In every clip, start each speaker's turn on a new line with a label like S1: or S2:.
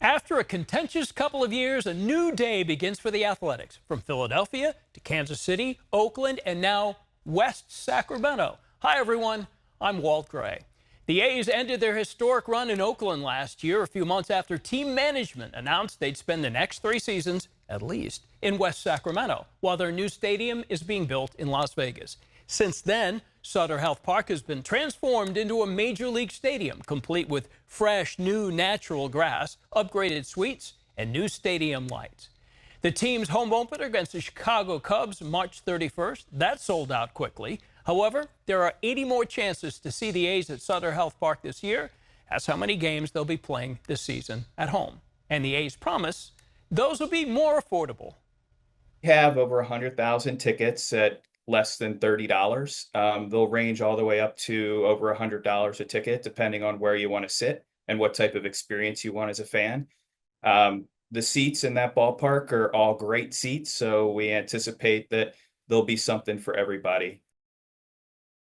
S1: After a contentious couple of years, a new day begins for the Athletics. From Philadelphia to Kansas City, Oakland, and now West Sacramento. Hi, everyone. I'm Walt Gray. The A's ended their historic run in Oakland last year, a few months after team management announced they'd spend the next 3 seasons, at least, in West Sacramento, while their new stadium is being built in Las Vegas. Since then, Sutter Health Park has been transformed into a major league stadium, complete with fresh, new natural grass, upgraded suites, and new stadium lights. The team's home opener against the Chicago Cubs March 31st, that sold out quickly. However, there are 80 more chances to see the A's at Sutter Health Park this year. That's how many games they'll be playing this season at home. And the A's promise those will be more affordable.
S2: We have over 100,000 tickets at less than $30. They'll range all the way up to over $100 a ticket, depending on where you want to sit and what type of experience you want as a fan. The seats in that ballpark are all great seats, so we anticipate that there'll be something for everybody.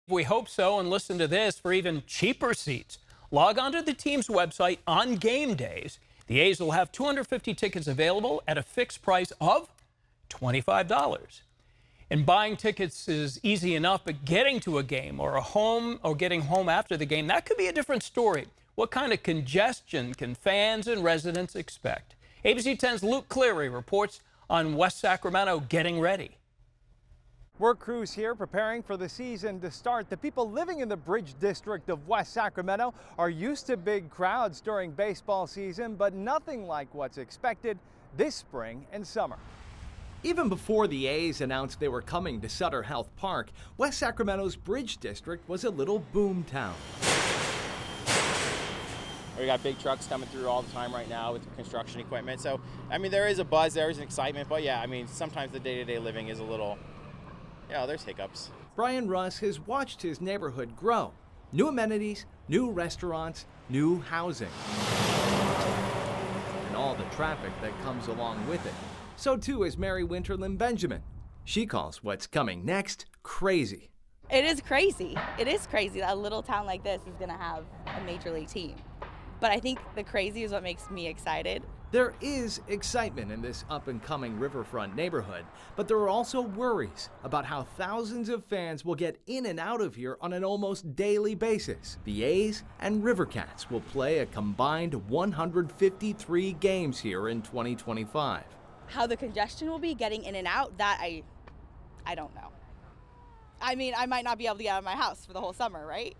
S1: We hope so, and listen to this, for even cheaper seats. Log on to the team's website on game days. The A's will have 250 tickets available at a fixed price of $25. And buying tickets is easy enough, but getting to a game or getting home after the game, that could be a different story. What kind of congestion can fans and residents expect? ABC10's Luke Cleary reports on West Sacramento getting ready.
S3: Work crews here preparing for the season to start. The people living in the Bridge District of West Sacramento are used to big crowds during baseball season, but nothing like what's expected this spring and summer. Even before the A's announced they were coming to Sutter Health Park, West Sacramento's Bridge District was a little boom town.
S4: We got big trucks coming through all the time right now with construction equipment. So, I mean, there is a buzz, there is an excitement, but yeah, I mean, sometimes the day-to-day living is a little, there's hiccups.
S3: Brian Russ has watched his neighborhood grow. New amenities, new restaurants, new housing, and all the traffic that comes along with it. So too is Mary Winterland Benjamin. She calls what's coming next crazy.
S5: It is crazy. It is crazy that a little town like this is going to have a major league team. But I think the crazy is what makes me excited.
S3: There is excitement in this up-and-coming riverfront neighborhood, but there are also worries about how thousands of fans will get in and out of here on an almost daily basis. The A's and Rivercats will play a combined 153 games here in 2025.
S5: How the congestion will be getting in and out, that I don't know. I mean, I might not be able to get out of my house for the whole summer, right?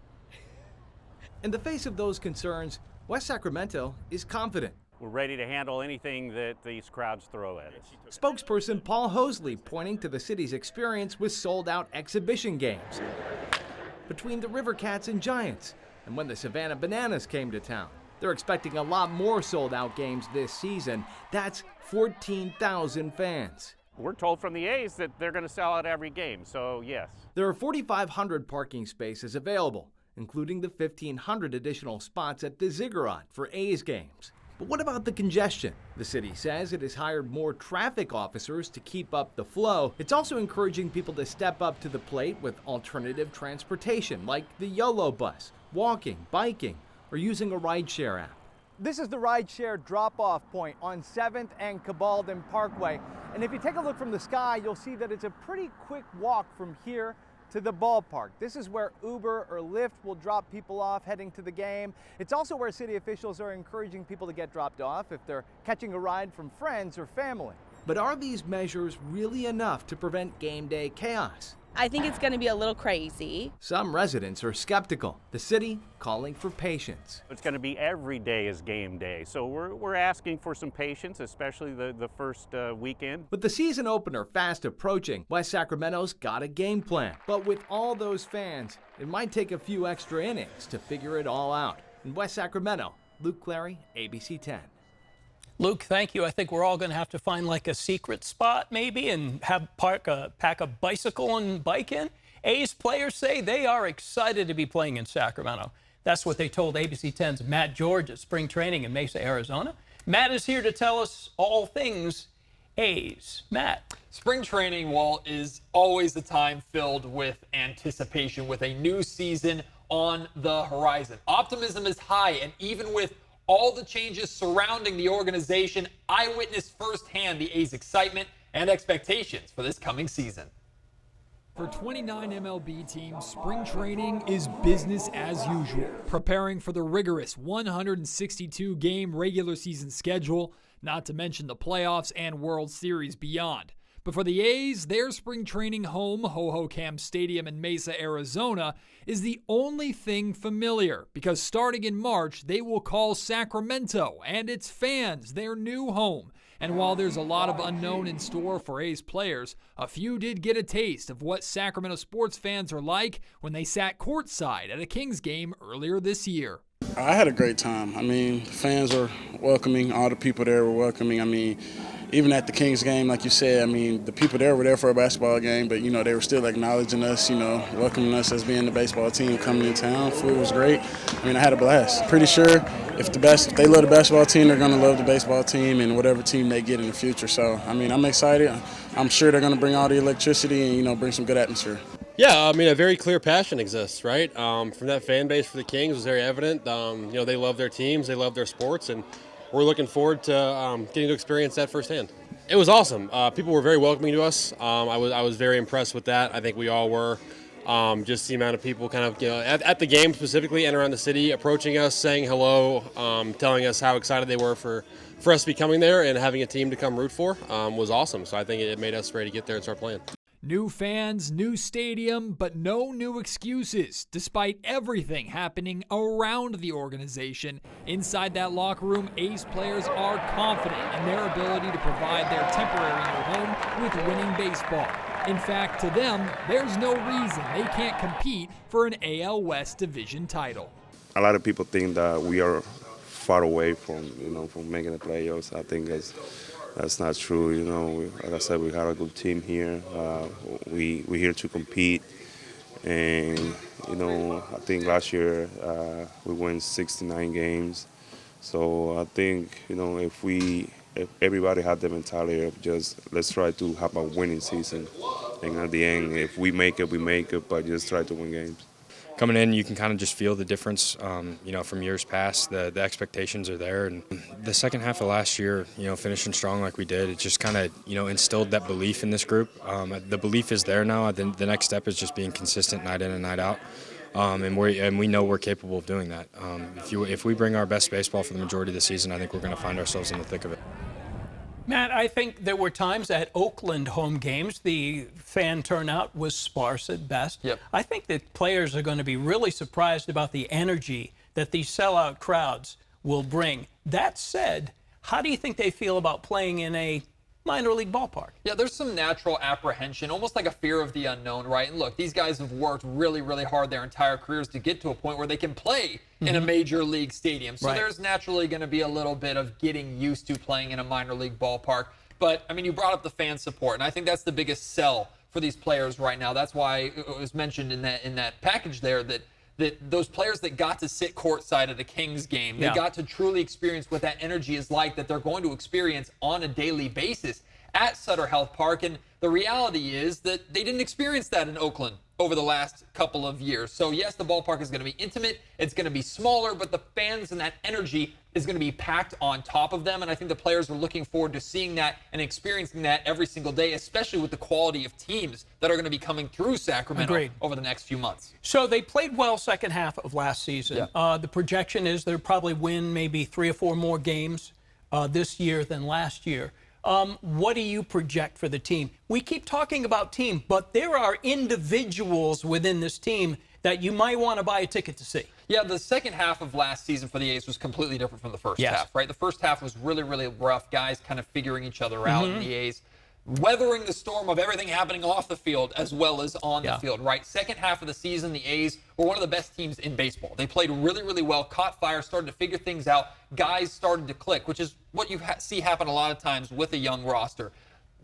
S3: In the face of those concerns, West Sacramento is confident.
S6: We're ready to handle anything that these crowds throw at us.
S3: Spokesperson Paul Hosley pointing to the city's experience with sold-out exhibition games between the Rivercats and Giants, and when the Savannah Bananas came to town. They're expecting a lot more sold-out games this season. That's 14,000 fans.
S6: We're told from the A's that they're going to sell out every game, so yes.
S3: There are 4,500 parking spaces available, including the 1,500 additional spots at the Ziggurat for A's games. But what about the congestion? The city says it has hired more traffic officers to keep up the flow. It's also encouraging people to step up to the plate with alternative transportation, like the YOLO bus, walking, biking, or using a rideshare app. This is the rideshare drop-off point on 7th and Cabalden Parkway. And if you take a look from the sky, you'll see that it's a pretty quick walk from here to the ballpark. This is where Uber or Lyft will drop people off heading to the game. It's also where city officials are encouraging people to get dropped off if they're catching a ride from friends or family. But are these measures really enough to prevent game day chaos?
S5: I think it's going to be a little crazy.
S3: Some residents are skeptical. The city calling for patience.
S6: It's going to be every day is game day, so we're asking for some patience, especially the first weekend.
S3: With the season opener fast approaching, West Sacramento's got a game plan. But with all those fans, it might take a few extra innings to figure it all out. In West Sacramento, Luke Clary, ABC10.
S1: Luke, thank you. I think we're all going to have to find like a secret spot maybe and pack a bicycle and bike in. A's players say they are excited to be playing in Sacramento. That's what they told ABC10's Matt George at spring training in Mesa, Arizona. Matt is here to tell us all things A's. Matt.
S7: Spring training, Walt, is always a time filled with anticipation, with a new season on the horizon. Optimism is high, and even with all the changes surrounding the organization. I witnessed firsthand the A's excitement and expectations for this coming season.
S8: For 29 MLB teams, spring training is business as usual, preparing for the rigorous 162-game regular season schedule, not to mention the playoffs and World Series beyond. But for the A's, their spring training home, Ho-Ho-Cam Stadium in Mesa, Arizona, is the only thing familiar, because starting in March, they will call Sacramento and its fans their new home. And while there's a lot of unknown in store for A's players, a few did get a taste of what Sacramento sports fans are like when they sat courtside at a Kings game earlier this year.
S9: I had a great time. I mean, the fans were welcoming. All the people there were welcoming. I mean, even at the Kings game, like you said, I mean, the people there were there for a basketball game, but, they were still acknowledging us, welcoming us as being the baseball team coming in town. Food was great. I mean, I had a blast. Pretty sure if they love the basketball team, they're going to love the baseball team and whatever team they get in the future. So, I mean, I'm excited. I'm sure they're going to bring all the electricity and, bring some good atmosphere.
S10: Yeah, I mean, a very clear passion exists, right? From that fan base for the Kings was very evident. They love their teams, they love their sports, and we're looking forward to getting to experience that firsthand. It was awesome. People were very welcoming to us. I was very impressed with that. I think we all were. Just the amount of people kind of, at the game specifically and around the city, approaching us, saying hello, telling us how excited they were for us to be coming there and having a team to come root for was awesome. So I think it made us ready to get there and start playing.
S8: New fans, new stadium, but no new excuses, despite everything happening around the organization. Inside that locker room, A's players are confident in their ability to provide their temporary new home with winning baseball. In fact, to them, there's no reason they can't compete for an AL West division title.
S11: A lot of people think that we are far away from making the playoffs. I think that's not true. Like I said, we have a good team here. We're here to compete, and I think last year we won 69 games. So I think if everybody had the mentality of just let's try to have a winning season, and at the end, if we make it, we make it, but just try to win games.
S12: Coming in, you can kind of just feel the difference, from years past. The expectations are there. And the second half of last year, finishing strong like we did, it just kind of, instilled that belief in this group. The belief is there now. The next step is just being consistent night in and night out. And we know we're capable of doing that. If we bring our best baseball for the majority of the season, I think we're going to find ourselves in the thick of it.
S1: Matt, I think there were times at Oakland home games the fan turnout was sparse at best.
S7: Yep.
S1: I think that players are going to be really surprised about the energy that these sellout crowds will bring. That said, how do you think they feel about playing in a minor league ballpark?
S7: Yeah, there's some natural apprehension, almost like a fear of the unknown, right? And look, these guys have worked really, really hard their entire careers to get to a point where they can play in a major league stadium. So there's naturally going to be a little bit of getting used to playing in a minor league ballpark. But, I mean, you brought up the fan support, and I think that's the biggest sell for these players right now. That's why it was mentioned in that package there that those players that got to sit courtside at a Kings game, they got to truly experience what that energy is like that they're going to experience on a daily basis at Sutter Health Park. And the reality is that they didn't experience that in Oakland over the last couple of years. So yes, the ballpark is going to be intimate, it's going to be smaller, but the fans and that energy is going to be packed on top of them. And I think the players are looking forward to seeing that and experiencing that every single day, especially with the quality of teams that are going to be coming through Sacramento over the next few months.
S1: So they played well second half of last season. The projection is they'll probably win maybe 3 or 4 more games this year than last year. What do you project for the team? We keep talking about team, but there are individuals within this team that you might want to buy a ticket to see.
S7: Yeah, the second half of last season for the A's was completely different from the first half, right? The first half was really, really rough. Guys kind of figuring each other out, and the A's weathering the storm of everything happening off the field as well as on the field, right? Second half of the season, the A's were one of the best teams in baseball. They played really, really well, caught fire, started to figure things out. Guys started to click, which is what you see happen a lot of times with a young roster.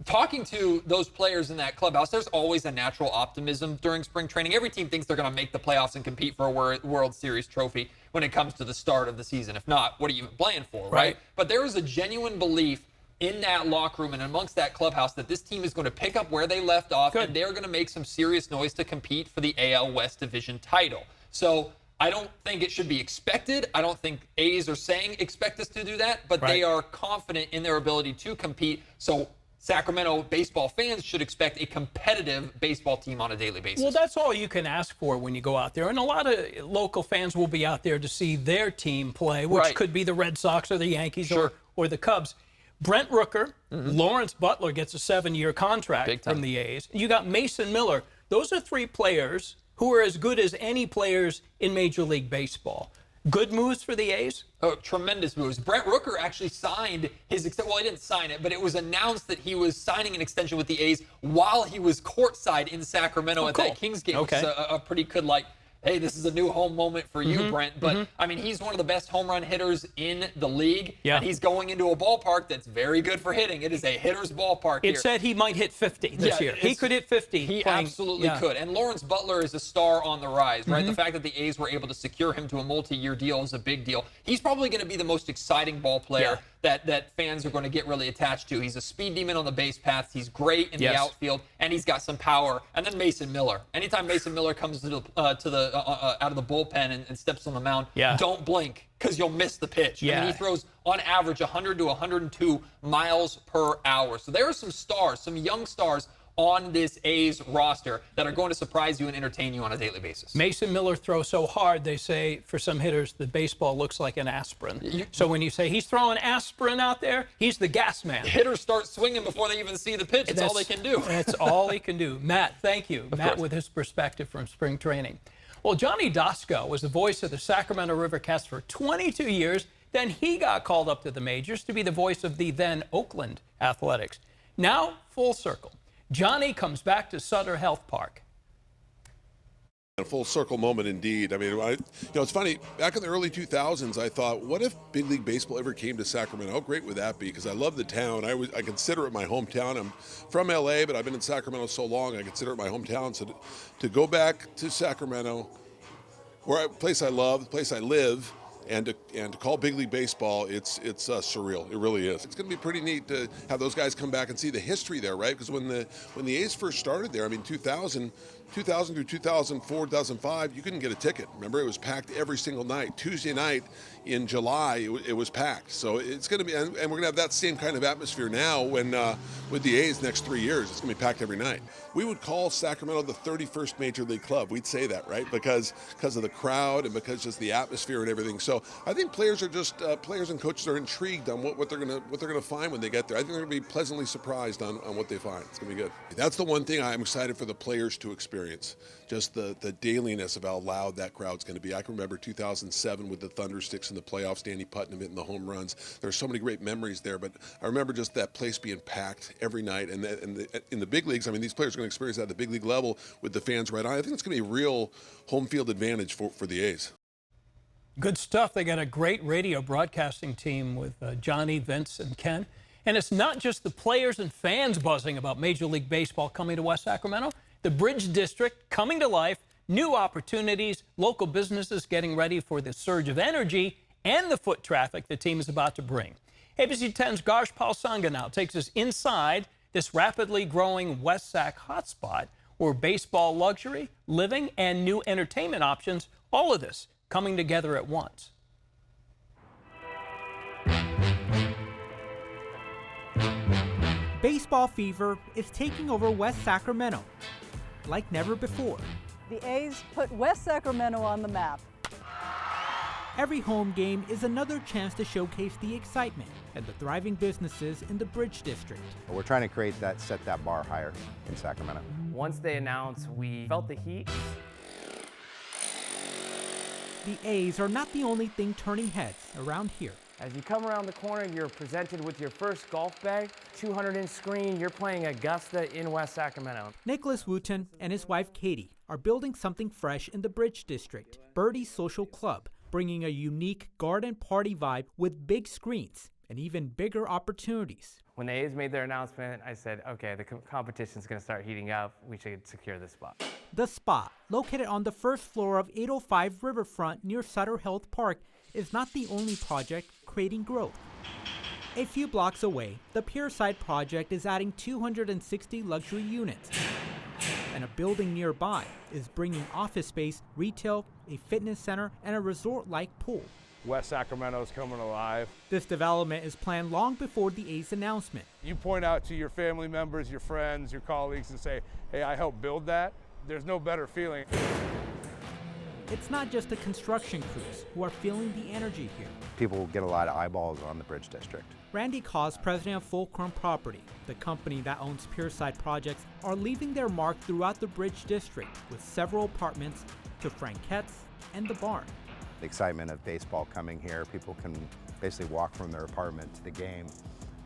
S7: Talking to those players in that clubhouse, there's always a natural optimism during spring training. Every team thinks they're going to make the playoffs and compete for a World Series trophy when it comes to the start of the season. If not, what are you even playing for, right? But there is a genuine belief in that locker room and amongst that clubhouse that this team is going to pick up where they left off, and they're going to make some serious noise to compete for the AL West Division title. So I don't think it should be expected. I don't think A's are saying expect us to do that, but they are confident in their ability to compete. So Sacramento baseball fans should expect a competitive baseball team on a daily basis.
S1: Well, that's all you can ask for when you go out there. And a lot of local fans will be out there to see their team play, which could be the Red Sox or the Yankees or the Cubs. Brent Rooker, Lawrence Butler gets a 7-year contract from the A's. You got Mason Miller. Those are 3 players who are as good as any players in Major League Baseball. Good moves for the A's?
S7: Oh, tremendous moves. Brent Rooker actually signed his well, he didn't sign it, but it was announced that he was signing an extension with the A's while he was courtside in Sacramento at that Kings game, which is a pretty good, like, hey, this is a new home moment for you, Brent. But, I mean, he's one of the best home run hitters in the league. And he's going into a ballpark that's very good for hitting. It is a hitter's ballpark here.
S1: It said he might hit 50 this year. He could hit 50.
S7: He absolutely could. And Lawrence Butler is a star on the rise, right? The fact that the A's were able to secure him to a multi-year deal is a big deal. He's probably going to be the most exciting ball player that fans are going to get really attached to. He's a speed demon on the base paths. He's great in the outfield, and he's got some power. And then Mason Miller. Anytime Mason Miller comes to the out of the bullpen and steps on the mound, don't blink because you'll miss the pitch. I mean, he throws on average 100 to 102 miles per hour. So there are some stars, some young stars on this A's roster that are going to surprise you and entertain you on a daily basis.
S1: Mason Miller throws so hard, they say, for some hitters, the baseball looks like an aspirin. So when you say he's throwing aspirin out there, he's the gas man.
S7: Hitters start swinging before they even see the pitch. That's all they can do.
S1: That's all he can do. Matt, thank you. Matt with his perspective from spring training. Well, Johnny Dosko was the voice of the Sacramento River Cats for 22 years. Then he got called up to the majors to be the voice of the then Oakland Athletics. Now, full circle. Johnny comes back to Sutter Health Park.
S13: A full circle moment indeed. I mean, it's funny. Back in the early 2000s, I thought, what if Big League Baseball ever came to Sacramento? How great would that be? Because I love the town. I consider it my hometown. I'm from LA, but I've been in Sacramento so long, I consider it my hometown. So to go back to Sacramento, a place I love, the place I live, and to call Big League Baseball, it's surreal. It really is. It's going to be pretty neat to have those guys come back and see the history there, right? Because when the A's first started there, I mean, 2000 through 2004, 2005, you couldn't get a ticket. Remember, it was packed every single night. Tuesday night in July, it was packed. So it's going to be, and we're going to have that same kind of atmosphere now when with the A's next 3 years. It's going to be packed every night. We would call Sacramento the 31st Major League club. We'd say that, right? Because of the crowd and because just the atmosphere and everything. So I think players are just players and coaches are intrigued on what they're gonna find when they get there. I think they're gonna be pleasantly surprised on what they find. It's gonna be good. That's the one thing I'm excited for the players to experience. Just the dailiness of how loud that crowd's going to be. I can remember 2007 with the Thundersticks in the playoffs, Danny Putnam hitting the home runs. There's so many great memories there, but I remember just that place being packed every night. And in the big leagues, I mean, these players are going to experience that at the big league level with the fans right on. I think it's going to be a real home field advantage for the A's.
S1: Good stuff. They got a great radio broadcasting team with Johnny, Vince, and Ken. And it's not just the players and fans buzzing about Major League Baseball coming to West Sacramento. The Bridge District coming to life, new opportunities, local businesses getting ready for the surge of energy and the foot traffic the team is about to bring. ABC10's Garsh Palsanga now takes us inside this rapidly growing West Sac hotspot where baseball luxury, living, and new entertainment options, all of this coming together at once.
S14: Baseball fever is taking over West Sacramento like never before.
S15: The A's put West Sacramento on the map.
S14: Every home game is another chance to showcase the excitement and the thriving businesses in the Bridge District.
S16: We're trying to set that bar higher in Sacramento.
S17: Once they announced, we felt the heat.
S14: The A's are not the only thing turning heads around here.
S17: As you come around the corner, you're presented with your first golf bag, 200-inch screen. You're playing Augusta in West Sacramento.
S14: Nicholas Wooten and his wife Katie are building something fresh in the Bridge District, Birdie's Social Club, bringing a unique garden party vibe with big screens and even bigger opportunities.
S17: When the A's made their announcement, I said, okay, the competition's going to start heating up. We should secure this spot.
S14: The spot, located on the first floor of 805 Riverfront near Sutter Health Park, is not the only project creating growth. A few blocks away, the Pierside project is adding 260 luxury units. and a building nearby is bringing office space, retail, a fitness center, and a resort-like pool.
S18: West Sacramento is coming alive.
S14: This development is planned long before the A's announcement.
S18: You point out to your family members, your friends, your colleagues and say, hey, I helped build that. There's no better feeling.
S14: It's not just the construction crews who are feeling the energy here.
S16: People get a lot of eyeballs on the Bridge District.
S14: Randy Cause, president of Fulcrum Property, the company that owns Pierside Projects, are leaving their mark throughout the Bridge District with several apartments to Franquette's and the Barn.
S16: The excitement of baseball coming here, people can basically walk from their apartment to the game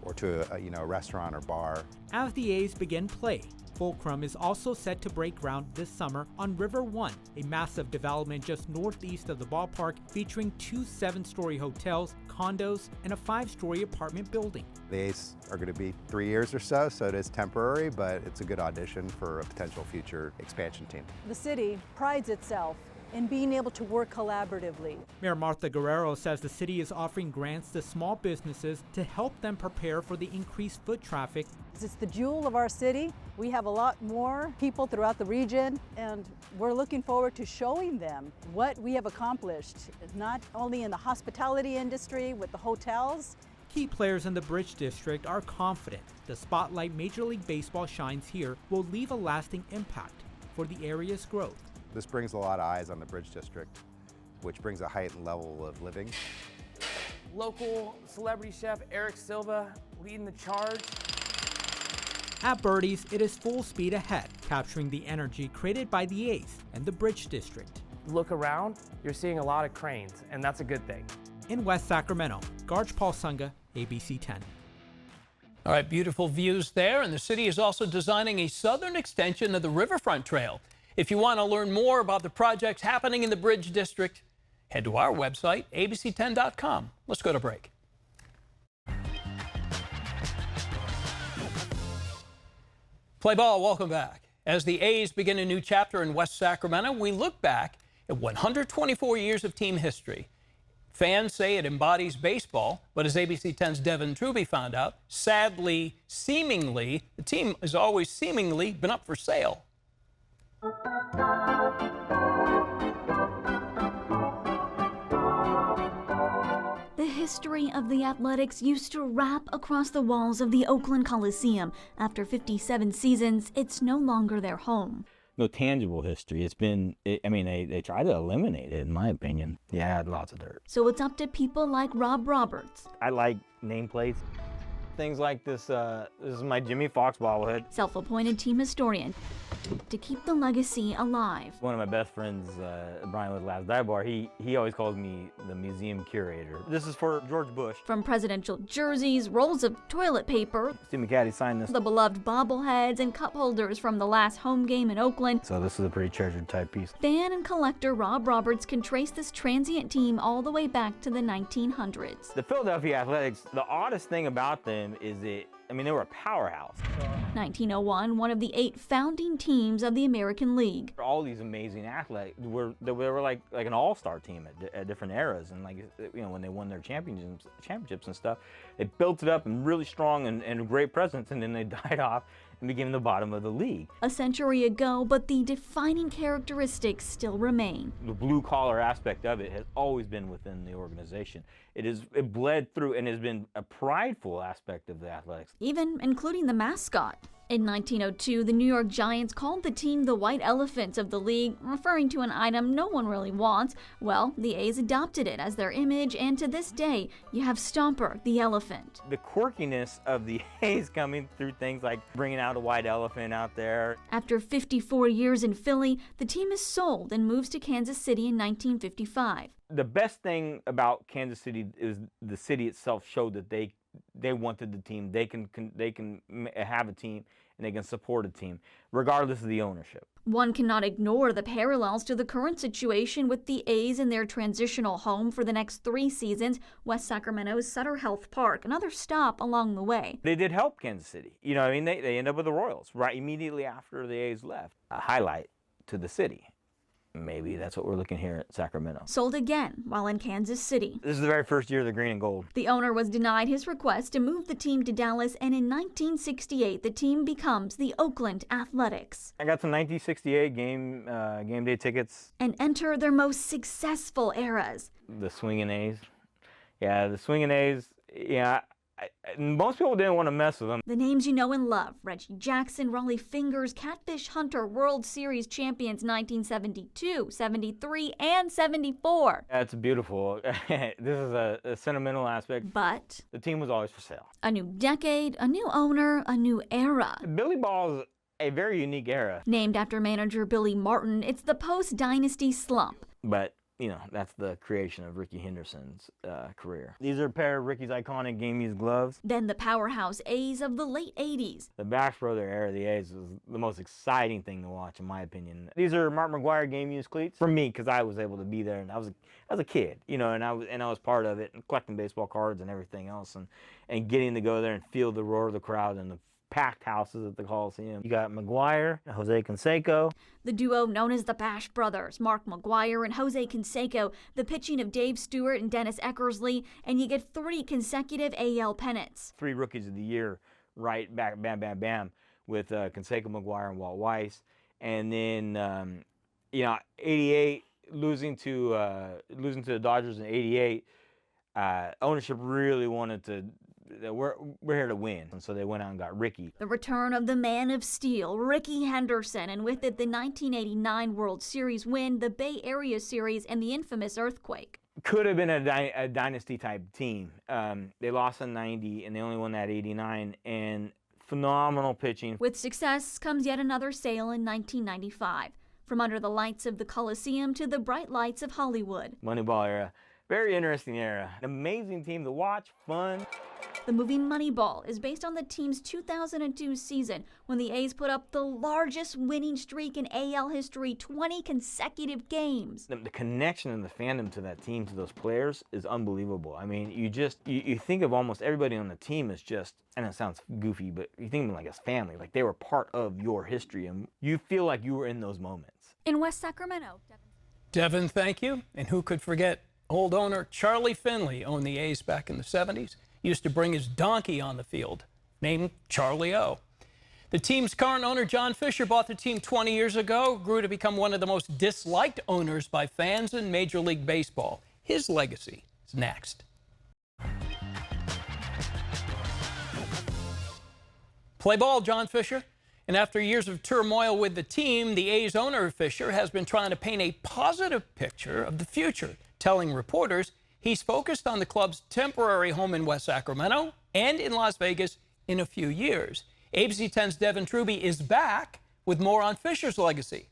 S16: or to a restaurant or bar.
S14: As the A's begin play, Fulcrum is also set to break ground this summer on River One, a massive development just northeast of the ballpark featuring 2 7-story hotels, condos, and a 5-story apartment building.
S16: The A's are going to be 3 years or so it is temporary, but it's a good audition for a potential future expansion team.
S15: The city prides itself in being able to work collaboratively.
S14: Mayor Martha Guerrero says the city is offering grants to small businesses to help them prepare for the increased foot traffic.
S15: It's the jewel of our city. We have a lot more people throughout the region, and we're looking forward to showing them what we have accomplished, not only in the hospitality industry with the hotels.
S14: Key players in the Bridge District are confident the spotlight Major League Baseball shines here will leave a lasting impact for the area's growth.
S16: This brings a lot of eyes on the Bridge District, which brings a heightened level of living.
S17: Local celebrity chef Eric Silva leading the charge.
S14: At Birdie's, it is full speed ahead, capturing the energy created by the A's and the Bridge District.
S17: Look around, you're seeing a lot of cranes, and that's a good thing.
S14: In West Sacramento, Garj Paulsunga, ABC 10.
S1: All right, beautiful views there, and the city is also designing a southern extension of the Riverfront Trail. If you want to learn more about the projects happening in the Bridge District, head to our website, abc10.com. Let's go to break. Play ball, welcome back. As the A's begin a new chapter in West Sacramento, we look back at 124 years of team history. Fans say it embodies baseball, but as ABC 10's Devin Truby found out, sadly, seemingly, the team has always seemingly been up for sale.
S19: The history of the Athletics used to wrap across the walls of the Oakland Coliseum. After 57 seasons, it's no longer their home.
S20: No tangible history. They tried to eliminate it, in my opinion. Yeah, lots of dirt.
S19: So it's up to people like Rob Roberts.
S20: I like nameplates. Things like this, this is my Jimmy Fox bobblehead.
S19: Self-appointed team historian to keep the legacy alive.
S20: One of my best friends, Brian with Last Dive Bar, he always calls me the museum curator. This is for George Bush.
S19: From presidential jerseys, rolls of toilet paper,
S20: Steve McCaddy signed this.
S19: The beloved bobbleheads and cup holders from the last home game in Oakland.
S20: So this is a pretty treasured type piece.
S19: Fan and collector Rob Roberts can trace this transient team all the way back to the 1900s.
S20: The Philadelphia Athletics, the oddest thing about them is they were a powerhouse.
S19: 1901, one of the 8 founding teams of the American League.
S20: All these amazing athletes they were like an all-star team at different eras, and when they won their championships and stuff, they built it up and really strong and a great presence, and then they died off and became the bottom of the league.
S19: A century ago, but the defining characteristics still remain.
S20: The blue-collar aspect of it has always been within the organization. It bled through and has been a prideful aspect of the Athletics.
S19: Even including the mascot. In 1902, the New York Giants called the team the White Elephants of the league, referring to an item no one really wants. Well, the A's adopted it as their image, and to this day, you have Stomper, the elephant.
S20: The quirkiness of the A's coming through things like bringing out a white elephant out there.
S19: After 54 years in Philly, the team is sold and moves to Kansas City in 1955.
S20: The best thing about Kansas City is the city itself showed that they wanted the team. They can have a team and they can support a team, regardless of the ownership.
S19: One cannot ignore the parallels to the current situation with the A's in their transitional home for the next 3 seasons, West Sacramento's Sutter Health Park, another stop along the way.
S20: They did help Kansas City. They end up with the Royals right immediately after the A's left. A highlight to the city maybe that's what we're looking here at Sacramento.
S19: Sold again while in Kansas City.
S20: This is the very first year of the green and gold.
S19: The owner was denied his request to move the team to Dallas, and in 1968, the team becomes the Oakland Athletics.
S20: I got some 1968 game day tickets.
S19: And enter their most successful eras.
S20: The Swingin' A's. Yeah, the Swingin' A's, yeah, most people didn't want to mess with them.
S19: The names you know and love: Reggie Jackson, Raleigh Fingers, Catfish Hunter, World Series champions 1972, 73, and 74.
S20: That's beautiful. This is a sentimental aspect.
S19: But
S20: the team was always for sale.
S19: A new decade, a new owner, a new era.
S20: Billy Ball is a very unique era.
S19: Named after manager Billy Martin, it's the post-dynasty slump.
S20: But you know, that's the creation of Rickey Henderson's career. These are a pair of Rickey's iconic game-used gloves.
S19: Then the powerhouse A's of the late 80s.
S20: The Bash Brother era of the A's was the most exciting thing to watch, in my opinion. These are Mark McGwire game-used cleats for me, because I was able to be there, and I was a kid, you know, and I was part of it, and collecting baseball cards and everything else, and getting to go there and feel the roar of the crowd and the packed houses at the Coliseum. You got McGwire, Jose Canseco.
S19: The duo known as the Bash Brothers, Mark McGwire and Jose Canseco, the pitching of Dave Stewart and Dennis Eckersley, and you get 3 consecutive AL pennants.
S20: 3 Rookies of the Year, right back, bam, bam, bam, with Canseco, McGwire, and Walt Weiss. And then, you know, 88, losing to the Dodgers in 88, ownership really wanted to, we're here to win, and so they went out and got Rickey.
S19: The return of the Man of Steel, Rickey Henderson, and with it the 1989 World Series win, the Bay Area Series, and the infamous earthquake.
S20: Could have been a dynasty-type team. They lost in 90, and they only won that 89, and phenomenal pitching.
S19: With success comes yet another sale in 1995. From under the lights of the Coliseum to the bright lights of Hollywood.
S20: Moneyball era. Very interesting era. An amazing team to watch, fun.
S19: The movie Moneyball is based on the team's 2002 season when the A's put up the largest winning streak in AL history, 20 consecutive games.
S20: The connection and the fandom to that team, to those players, is unbelievable. I mean, you think of almost everybody on the team as just, and it sounds goofy, but you think of them like as family, like they were part of your history, and you feel like you were in those moments.
S19: In West Sacramento.
S1: Devin, thank you. And who could forget old owner Charlie Finley owned the A's back in the 70s. Used to bring his donkey on the field, named Charlie O. The team's current owner, John Fisher, bought the team 20 years ago, grew to become one of the most disliked owners by fans in Major League Baseball. His legacy is next. Play ball, John Fisher. And after years of turmoil with the team, the A's owner, Fisher, has been trying to paint a positive picture of the future, telling reporters he's focused on the club's temporary home in West Sacramento and in Las Vegas in a few years. ABC10's Devin Truby is back with more on Fisher's legacy.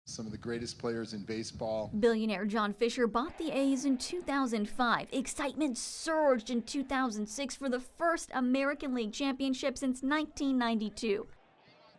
S21: Some of the greatest players in baseball.
S19: Billionaire John Fisher bought the A's in 2005. Excitement surged in 2006 for the first American League championship since 1992.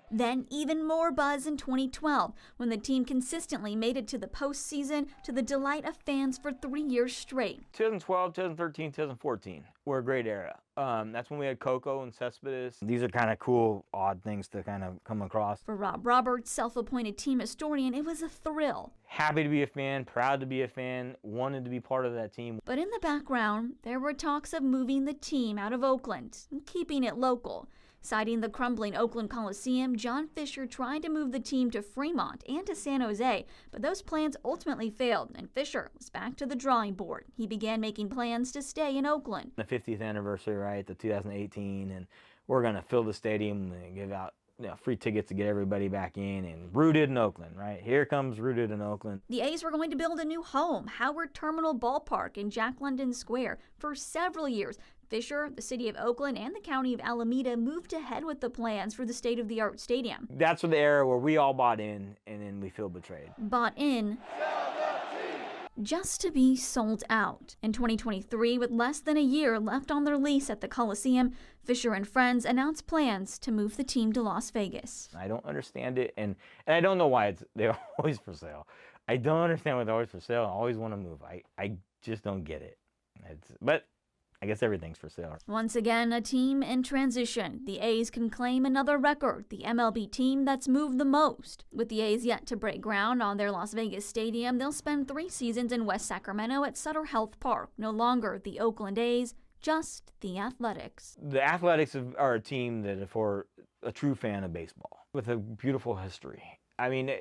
S19: Then even more buzz in 2012 when the team consistently made it to the postseason to the delight of fans for 3 years straight.
S20: 2012, 2013, 2014 were a great era. That's when we had Coco and Cespedes. These are kind of cool, odd things to kind of come across.
S19: For Rob Roberts, self-appointed team historian, it was a thrill.
S20: Happy to be a fan, proud to be a fan, wanted to be part of that team.
S19: But in the background, there were talks of moving the team out of Oakland and keeping it local. Citing the crumbling Oakland Coliseum, John Fisher tried to move the team to Fremont and to San Jose, but those plans ultimately failed, and Fisher was back to the drawing board. He began making plans to stay in Oakland.
S20: The 50th anniversary, right, the 2018, and we're going to fill the stadium and give out free tickets to get everybody back in, and rooted in Oakland, right? Here comes rooted in Oakland.
S19: The A's were going to build a new home, Howard Terminal Ballpark in Jack London Square. For several years, Fisher, the city of Oakland, and the county of Alameda moved ahead with the plans for the state-of-the-art stadium.
S20: That's the era where we all bought in, and then we feel betrayed.
S19: Bought in just to be sold out. In 2023, with less than a year left on their lease at the Coliseum, Fisher and friends announced plans to move the team to Las Vegas.
S20: I don't understand it, and I don't know why they're always for sale. I don't understand why they're always for sale. I always want to move. I just don't get it. But I guess everything's for sale.
S19: Once again, a team in transition. The A's can claim another record, the MLB team that's moved the most. With the A's yet to break ground on their Las Vegas stadium, they'll spend 3 seasons in West Sacramento at Sutter Health Park. No longer the Oakland A's, just the Athletics.
S20: The Athletics are a team that, for a true fan of baseball, with a beautiful history. I mean,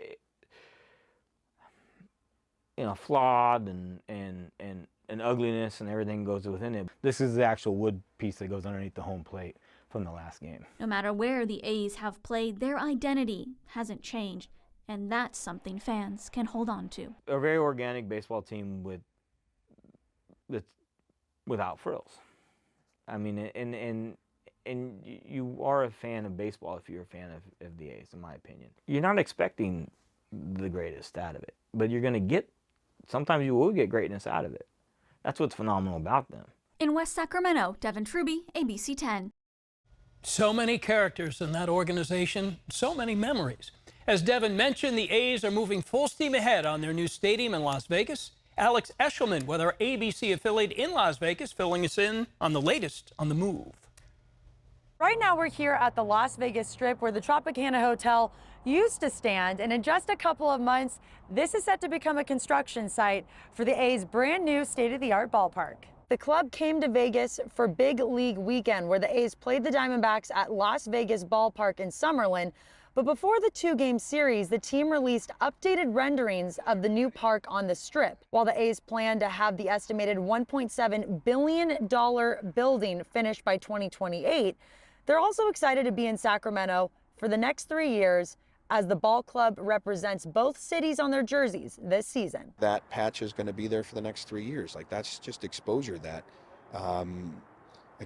S20: flawed and ugliness and everything goes within it. This is the actual wood piece that goes underneath the home plate from the last game.
S19: No matter where the A's have played, their identity hasn't changed, and that's something fans can hold on to.
S20: A very organic baseball team without frills. I mean, and you are a fan of baseball if you're a fan of the A's, in my opinion. You're not expecting the greatest out of it, but you're going to get, sometimes you will get greatness out of it. That's what's phenomenal about them.
S19: In West Sacramento, Devin Truby, ABC10.
S1: So many characters in that organization, so many memories. As Devin mentioned, the A's are moving full steam ahead on their new stadium in Las Vegas. Alex Eshelman with our ABC affiliate in Las Vegas, filling us in on the latest on the move.
S2: Right now we're here at the Las Vegas Strip where the Tropicana Hotel used to stand, and in just a couple of months, this is set to become a construction site for the A's brand new state-of-the-art ballpark. The club came to Vegas for Big League Weekend, where the A's played the Diamondbacks at Las Vegas Ballpark in Summerlin. But before the 2-game series, the team released updated renderings of the new park on the Strip. While the A's plan to have the estimated $1.7 billion building finished by 2028, they're also excited to be in Sacramento for the next 3 years, as the ball club represents both cities on their jerseys this season.
S22: That patch is going to be there for the next 3 years. Like, that's just exposure that I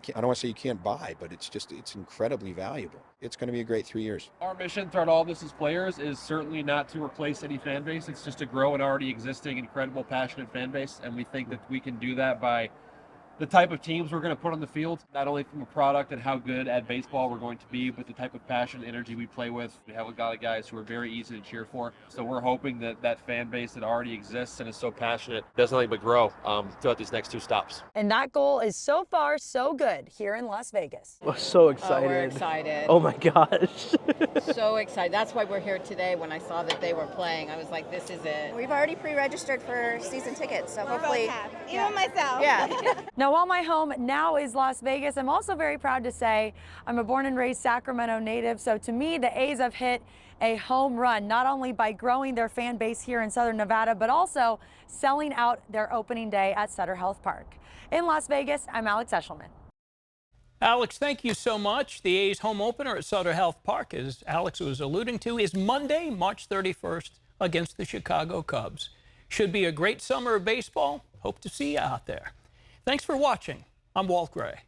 S22: don't want to say you can't buy, but it's incredibly valuable. It's going to be a great 3 years.
S10: Our mission throughout all this as players is certainly not to replace any fan base. It's just to grow an already existing, incredible, passionate fan base. And we think that we can do that by the type of teams we're going to put on the field, not only from a product and how good at baseball we're going to be, but the type of passion and energy we play with. We have a lot of guys who are very easy to cheer for. So we're hoping that that fan base that already exists and is so passionate does nothing but grow throughout these next 2 stops.
S2: And that goal is so far so good here in Las Vegas.
S23: We're so excited.
S24: Oh, we're excited.
S23: Oh my gosh.
S24: So excited. That's why we're here today. When I saw that they were playing, I was like, this is it.
S25: We've already pre-registered for season tickets, so hopefully, even myself.
S24: Yeah.
S2: Now, while my home now is Las Vegas, I'm also very proud to say I'm a born and raised Sacramento native. So to me, the A's have hit a home run, not only by growing their fan base here in Southern Nevada, but also selling out their opening day at Sutter Health Park. In Las Vegas, I'm Alex Eshelman.
S1: Alex, thank you so much. The A's home opener at Sutter Health Park, as Alex was alluding to, is Monday, March 31st against the Chicago Cubs. Should be a great summer of baseball. Hope to see you out there. Thanks for watching. I'm Walt Gray.